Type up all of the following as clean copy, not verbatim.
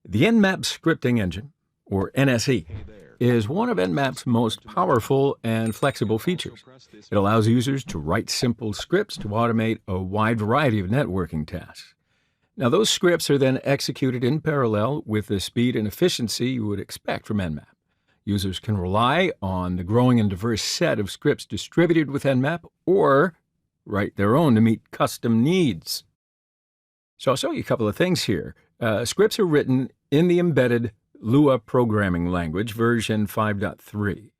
The Nmap scripting engine, or NSE, is one of Nmap's most powerful and flexible features. It allows users to write simple scripts to automate a wide variety of networking tasks. Now, those scripts are then executed in parallel with the speed and efficiency you would expect from Nmap. Users can rely on the growing and diverse set of scripts distributed with Nmap or write their own to meet custom needs. So I'll show you a couple of things here. Scripts are written in the embedded Lua programming language, version 5.3.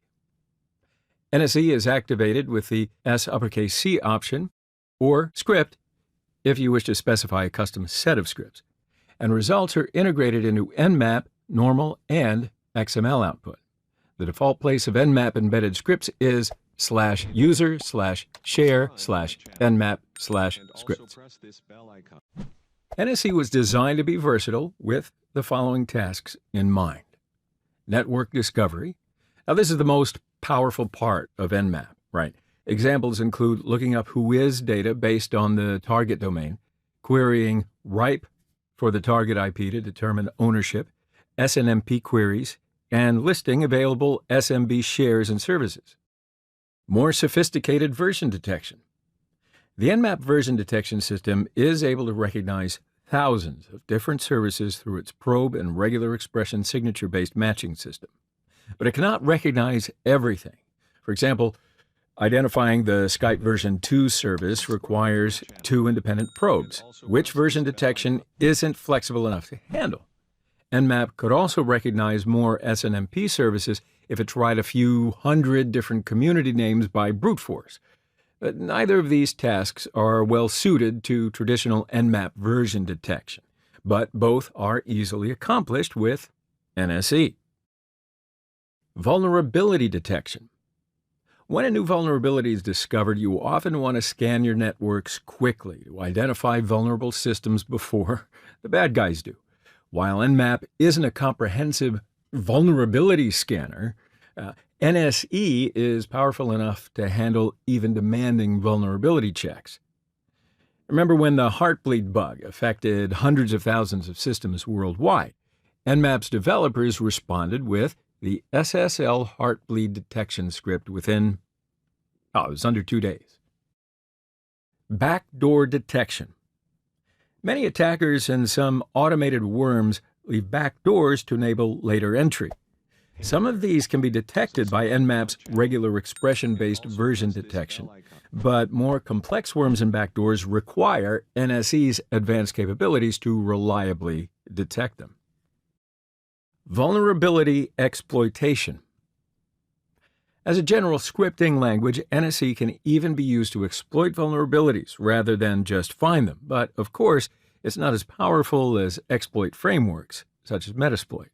NSE is activated with the S_C option, or script if you wish to specify a custom set of scripts. And results are integrated into Nmap, normal, and XML output. The default place of Nmap embedded scripts is /user/share/nmap/scripts. NSE was designed to be versatile with the following tasks in mind. Network discovery. Now, this is the most powerful part of Nmap, right? Examples include looking up whois data based on the target domain, querying RIPE for the target IP to determine ownership, SNMP queries, and listing available SMB shares and services. More sophisticated version detection. The Nmap version detection system is able to recognize thousands of different services through its probe and regular expression signature-based matching system. But it cannot recognize everything. For example, identifying the Skype version 2 service requires 2 independent probes, which version detection isn't flexible enough to handle. Nmap could also recognize more SNMP services if it tried a few hundred different community names by brute force. But neither of these tasks are well suited to traditional Nmap version detection, but both are easily accomplished with NSE. Vulnerability detection. When a new vulnerability is discovered, you often want to scan your networks quickly to identify vulnerable systems before the bad guys do. While Nmap isn't a comprehensive vulnerability scanner, NSE is powerful enough to handle even demanding vulnerability checks. Remember when the Heartbleed bug affected hundreds of thousands of systems worldwide? Nmap's developers responded with the SSL Heartbleed detection script within, it was under 2 days. Backdoor detection. Many attackers and some automated worms leave backdoors to enable later entry. Some of these can be detected by Nmap's regular expression-based version detection, but more complex worms and backdoors require NSE's advanced capabilities to reliably detect them. Vulnerability exploitation. As a general scripting language, NSE can even be used to exploit vulnerabilities rather than just find them, but of course, it's not as powerful as exploit frameworks, such as Metasploit.